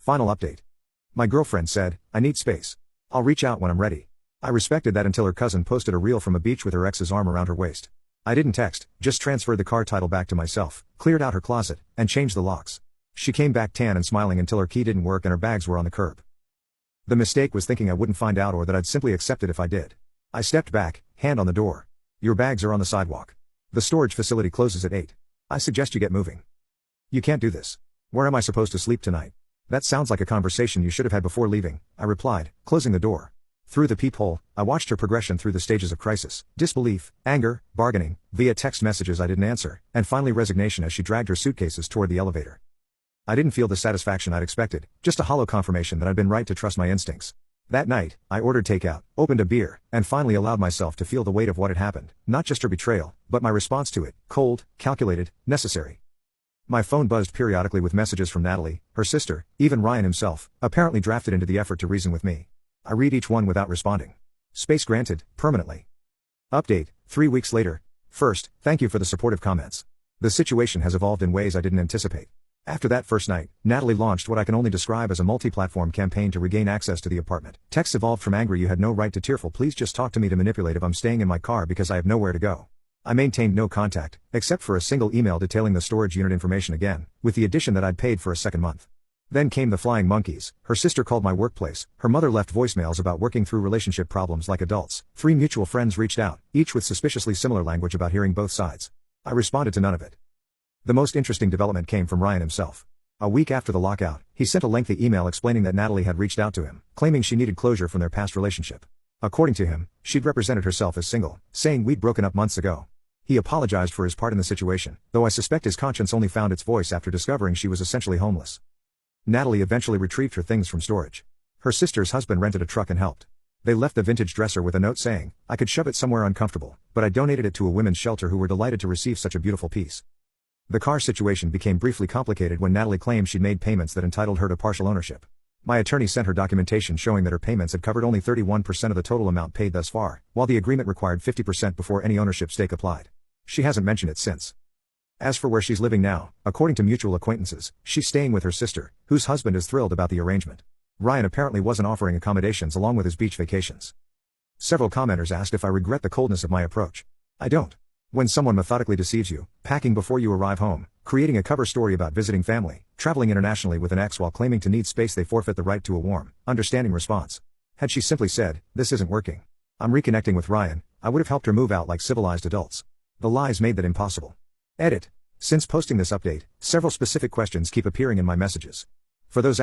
Final update. My girlfriend said, I need space. I'll reach out when I'm ready. I respected that until her cousin posted a reel from a beach with her ex's arm around her waist. I didn't text, just transferred the car title back to myself, cleared out her closet, and changed the locks. She came back tan and smiling until her key didn't work and her bags were on the curb. The mistake was thinking I wouldn't find out or that I'd simply accept it if I did. I stepped back, hand on the door. Your bags are on the sidewalk. The storage facility closes at 8. I suggest you get moving. You can't do this. Where am I supposed to sleep tonight? That sounds like a conversation you should have had before leaving, I replied, closing the door. Through the peephole, I watched her progression through the stages of crisis, disbelief, anger, bargaining, via text messages I didn't answer, and finally resignation as she dragged her suitcases toward the elevator. I didn't feel the satisfaction I'd expected, just a hollow confirmation that I'd been right to trust my instincts. That night, I ordered takeout, opened a beer, and finally allowed myself to feel the weight of what had happened, not just her betrayal, but my response to it, cold, calculated, necessary. My phone buzzed periodically with messages from Natalie, her sister, even Ryan himself, apparently drafted into the effort to reason with me. I read each one without responding. Space granted, permanently. Update, 3 weeks later. First, thank you for the supportive comments. The situation has evolved in ways I didn't anticipate. After that first night, Natalie launched what I can only describe as a multi-platform campaign to regain access to the apartment. Texts evolved from angry "you had no right" to tearful "please just talk to me" to manipulative "I'm staying in my car because I have nowhere to go." I maintained no contact, except for a single email detailing the storage unit information again, with the addition that I'd paid for a second month. Then came the flying monkeys. Her sister called my workplace, her mother left voicemails about working through relationship problems like adults, 3 mutual friends reached out, each with suspiciously similar language about hearing both sides. I responded to none of it. The most interesting development came from Ryan himself. A week after the lockout, he sent a lengthy email explaining that Natalie had reached out to him, claiming she needed closure from their past relationship. According to him, she'd represented herself as single, saying we'd broken up months ago. He apologized for his part in the situation, though I suspect his conscience only found its voice after discovering she was essentially homeless. Natalie eventually retrieved her things from storage. Her sister's husband rented a truck and helped. They left the vintage dresser with a note saying, I could shove it somewhere uncomfortable, but I donated it to a women's shelter who were delighted to receive such a beautiful piece. The car situation became briefly complicated when Natalie claimed she'd made payments that entitled her to partial ownership. My attorney sent her documentation showing that her payments had covered only 31% of the total amount paid thus far, while the agreement required 50% before any ownership stake applied. She hasn't mentioned it since. As for where she's living now, according to mutual acquaintances, she's staying with her sister, whose husband is thrilled about the arrangement. Ryan apparently wasn't offering accommodations along with his beach vacations. Several commenters asked if I regret the coldness of my approach. I don't. When someone methodically deceives you, packing before you arrive home, creating a cover story about visiting family, traveling internationally with an ex while claiming to need space, they forfeit the right to a warm, understanding response. Had she simply said, this isn't working, I'm reconnecting with Ryan, I would have helped her move out like civilized adults. The lies made that impossible. Edit. Since posting this update, several specific questions keep appearing in my messages. For those